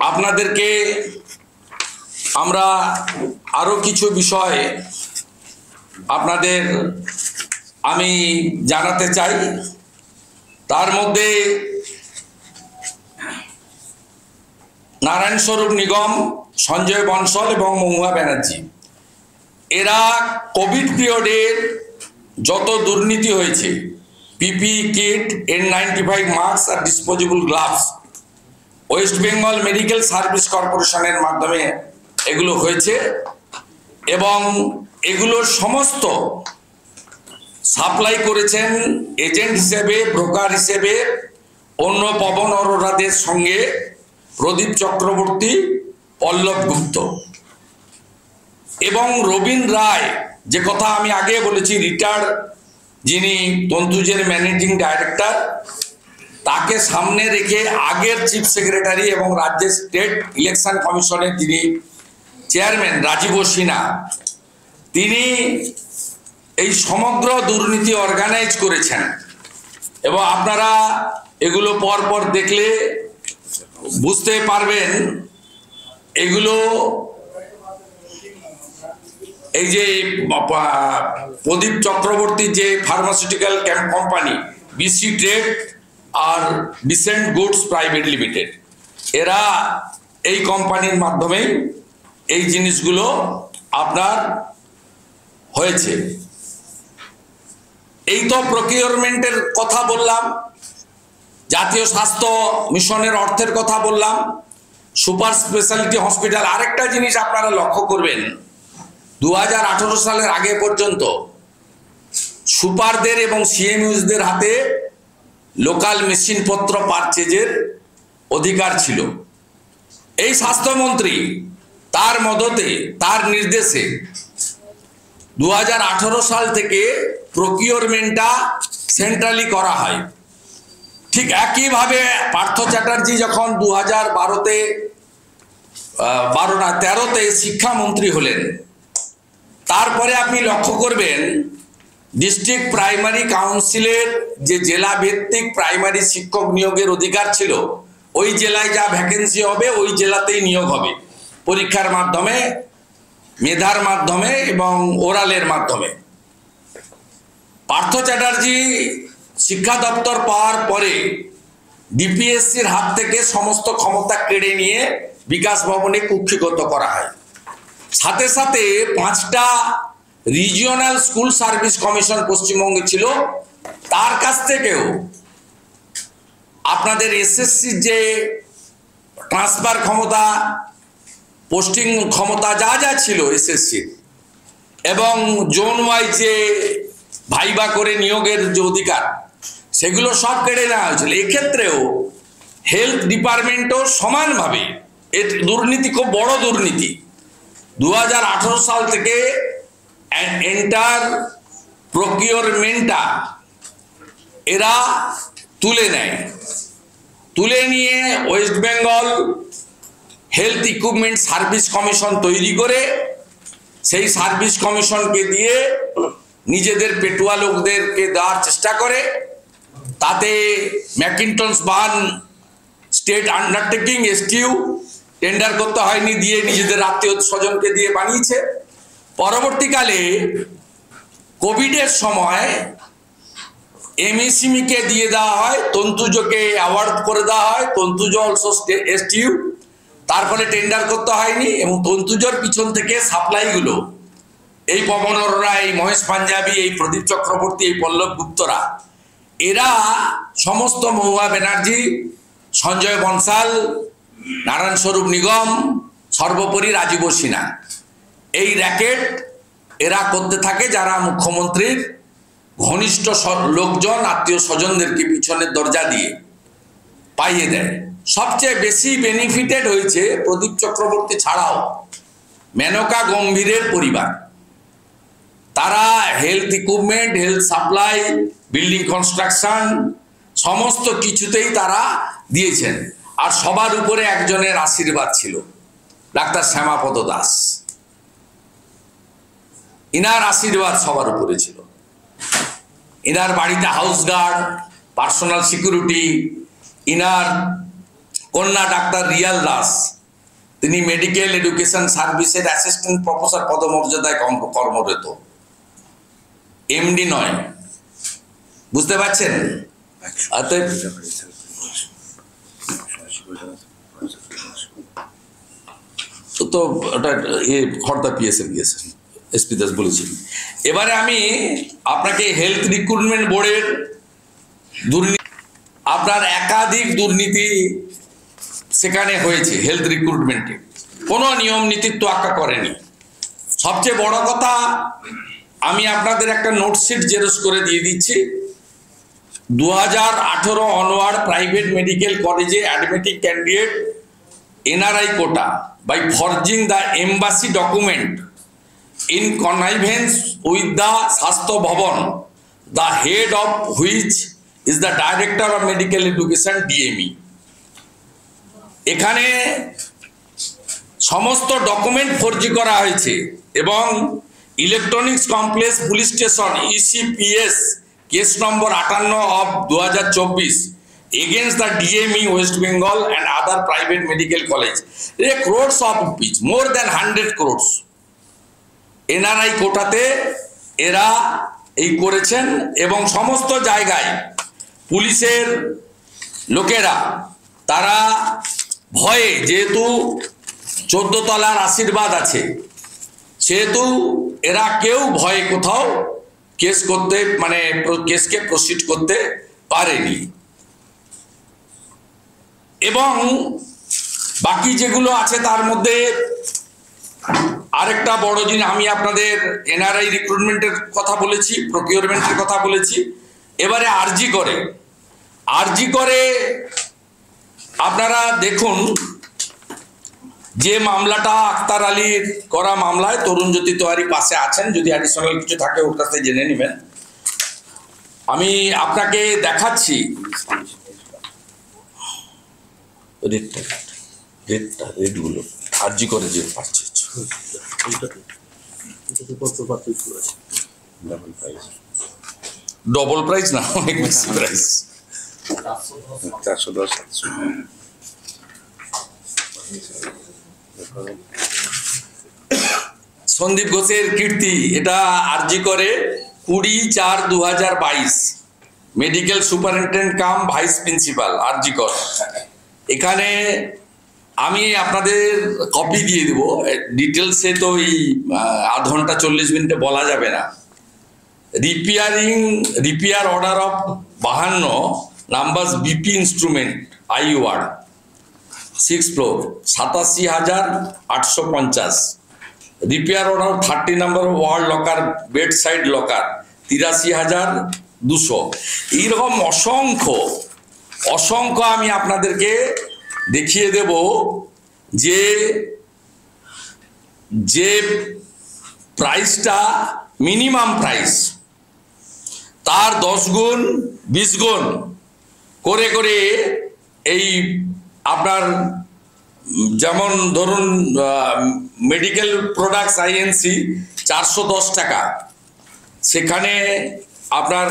আপনাদেরকে আমরা আরো কিছু বিষয় আপনাদের আমি জানাতে চাই। তার মধ্যে নারায়ণ স্বরূপ নিগম, সঞ্জয় বনসল এবং মহুয়া ব্যানার্জি, এরা কোভিড পিরিয়ডের যত দুর্নীতি হয়েছে, পিপিই কিট, N95 মাস্ক আর disposable gloves, West Bengal medical service কর্পোরেশনের মাধ্যমে এগুলো হয়েছে এবং এগুলোর সমস্ত সাপ্লাই করেছেন এজেন্ট হিসেবে, ব্রোকার হিসেবে অন্য পবন অরোরাদের সঙ্গে প্রদীপ চক্রবর্তী, পল্লব গুপ্ত এবং রবীন রায়, যে কথা আমি আগে বলেছি, রিটায়ার্ড যিনি তন্তুজের ম্যানেজিং ডাইরেক্টর, তাকে সামনে রেখে আগের চিফ সেক্রেটারি এবং রাজ্যের স্টেট ইলেকশন কমিশনের যিনি চেয়ারম্যান রাজীব সিনহা, তিনি এই সমগ্র দুর্নীতি অর্গানাইজ করেছেন এবং আপনারা এগুলো পরপর দেখলে বুঝতে পারবেন। এগুলো এই যে প্রদীপ চক্রবর্তীর যে ফার্মাসিউটিক্যাল কোম্পানি বিসি ট্রেড আর ডিসেন্ট গুডস প্রাইভেট লিমিটেড, এরা এই কোম্পানির মাধ্যমে এই জিনিসগুলো আপনার হয়েছে। এই তো প্রকিউরমেন্টের কথা বললাম, জাতীয় স্বাস্থ্য মিশনের অর্থের কথা বললাম, সুপার স্পেশালিটি হসপিটাল। আরেকটা জিনিস আপনারা লক্ষ্য করবেন, 2018 সালের আগে পর্যন্ত সুপারদের এবং সিএমইউসদের হাতে লোকাল মেশিনপত্র পারচেজের অধিকার ছিল। এই স্বাস্থ্যমন্ত্রী তার মদতে, তার নির্দেশে 2018 সাল থেকে প্রকিউরমেন্টটা সেন্ট্রালি করা হয়। ঠিক একইভাবে পার্থ চ্যাটার্জি যখন 2013-তে শিক্ষামন্ত্রী হলেন, তারপরে আপনি লক্ষ্য করবেন ডিস্ট্রিক্ট প্রাইমারি কাউন্সিলের যে জেলা ভিত্তিক প্রাইমারি শিক্ষক নিয়োগের অধিকার ছিল, ওই জেলায় যা ভ্যাকেন্সি হবে ওই জেলাতেই নিয়োগ হবে, পরীক্ষার মাধ্যমে, মেধার মাধ্যমে এবং ওরালের মাধ্যমে। পার্থ চ্যাটার্জি শিক্ষা দপ্তর পাওয়ার পরে ডিপিএসসির হাত থেকে সমস্ত ক্ষমতা কেড়ে নিয়ে বিকাশ ভবনে কুক্ষিগত করা হয়। সাথে সাথে 5টা রিজিওনাল স্কুল সার্ভিস কমিশন পশ্চিমবঙ্গে ছিল, তার কাছ থেকেও আপনাদের এসএসসি যে ট্রান্সফার ক্ষমতা, পোস্টিং ক্ষমতা যা যা ছিল এসএসসি, এবং জোন ওয়াইজ যে ভাইবা করে নিয়োগের যে অধিকার, সেগুলো সব কেড়ে নেওয়া হয়েছিল। এক্ষেত্রেও হেলথ ডিপার্টমেন্টও সমানভাবে এর দুর্নীতি, খুব বড় দুর্নীতি। 2018 সাল থেকে এন্টার প্রকিউরমেন্টটা এরা তুলে নেয়, তুলে নিয়ে West Bengal health equipment service commission তৈরি করে সেই সার্ভিস কমিশনকে দিয়ে নিজেদের পেটুয়া লোকদেরকে দেওয়ার চেষ্টা করে। তাতে ম্যাকিন্টনস বার্ন স্টেট আন্ডারটেকিং এসটিউ টেন্ডার করতে হয়নি, দিয়ে নিজেদের আত্মীয় স্বজনকে দিয়ে বানিয়েছে। পরবর্তীকালে কোভিডের সময় এমএসএমইকে দিয়ে দেওয়া হয়, তন্তুজকে অ্যাওয়ার্ড করে দেওয়া হয়, তন্তুজ অলসো এসটিউ, তার ফলে টেন্ডার করতে হয়নি এবং তন্তুজর পিছন থেকে সাপ্লাইগুলো এই পবন অরোরা, এই মহেশ পাঞ্জাবি, এই প্রদীপ চক্রবর্তী, এই পল্লব গুপ্তরা, এরা সমস্ত, মহুয়া ব্যানার্জি, সঞ্জয় বনসাল, নারায়ণ স্বরূপ নিগম, সর্বোপরি রাজীব সিনহা, এই র্যাকেট এরা করতে থাকে, যারা মুখ্যমন্ত্রীর ঘনিষ্ঠ লোকজন, আত্মীয় স্বজনদেরকে পিছনের দরজা দিয়ে পাইয়ে দেয়। সবচেয়ে বেশি বেনিফিটেড হয়েছে প্রদীপ চক্রবর্তী ছাড়াও মেনকা গম্ভীরের পরিবার। তারা health equipment, health supply, building construction সমস্ত কিছুতেই তারা দিয়েছেন। আর সবার উপরে একজনের আশীর্বাদ ছিল, ডাক্তার শ্যামাপদ দাস। ইনার আশীর্বাদ সবার উপরে ছিল। ইনার বাড়িতে হাউস গার্ড, পার্সোনাল সিকিউরিটি, ইনার কন্যা ডাক্তার রিয়াল দাস, তিনি মেডিকেল এডুকেশন সার্ভিসের অ্যাসিস্ট্যান্ট প্রফেসর পদমর্যাদায় কর্মরত, এমডি নয়। বুঝতে পারছেন? অতএব তো ওটা খর্দা পিএসএ গিয়েছেন, এসপি দাস বলেছেন। এবারে আমি আপনাকে হেলথ রিক্রুটমেন্ট বোর্ডের দুর্নীতি, আপনার একাধিক দুর্নীতি সেখানে হয়েছে হেলথ রিক্রুটমেন্টে, কোনো নিয়ম নীতির তোয়াক্কা করেনি। সবচেয়ে বড় কথা, আমি আপনাদের একটা নোটশিট জেরক্স করে দিয়ে দিচ্ছি। 2018 অনওয়ার্ড প্রাইভেট মেডিকেল কলেজে admitting candidate NRI quota by forging the embassy document in connivance with the Sastho Bhavan, the head of which is the Director of Medical Education DME. এখানে সমস্ত document ফর্জি করা হয়েছে এবং electronics complex police station ECPS case number 58 of 2024 against the DME West Bengal and other private medical college. Crores of rupees, more than 100 crores. NRI কোটাতে এরা এই করেছেন এবং সমস্ত জায়গায় পুলিশের লোকেরা তারা ভয়ে, যেহেতু 14 তলার আশীর্বাদ আছে, সেহেতু এরা কেউ ভয়ে কোথাও কেস করতে, মানে কেসকে প্রসিড করতে পারেনি। এবং বাকি যেগুলো আছে তার মধ্যে আরেকটা বড় জিনিস, আমি আপনাদের NRI রিক্রুটমেন্টের কথা বলেছি, প্রকিউরমেন্টের কথা বলেছি। এবারে আরজি করে আপনারা দেখুন যে মামলাটা আক্তার আলীর করা মামলায় তরুণজ্যোতি তেওয়ারি পাশে আছেন, যদি অ্যাডিশনাল কিছু থাকে ওর কাছে জেনে নেবেন। আমি আপনাকে দেখাচ্ছি রেটগুলো আরজি করে যে পাচ্ছে ডবল প্রাইস না, অনেক বেশি প্রাইস, 410 সন্দীপ ঘোষের কীর্তি, এটা আরজি করে 20/4/2022, মেডিকেল সুপারিনটেন্ডেন্ট কাম ভাইস প্রিন্সিপাল আরজি কর। এখানে আমি আপনাদের কপি দিয়ে দেব, ডিটেলসে তো এই আধ ঘন্টা 40 মিনিটে বলা যাবে না। Repair order of 52 numbers BP instrument eye ward 6th floor 87,850। Repair order 30 number ward locker bed side locker 83,200। এইরকম অসংখ্য আমি আপনাদেরকে দেখিয়ে দেব যে প্রাইসটা মিনিমাম প্রাইস তার 10 গুণ 20 গুণ করে করে এই আপনার, যেমন ধরুন মেডিকেল প্রোডাক্টস INC 410 টাকা, সেখানে আপনার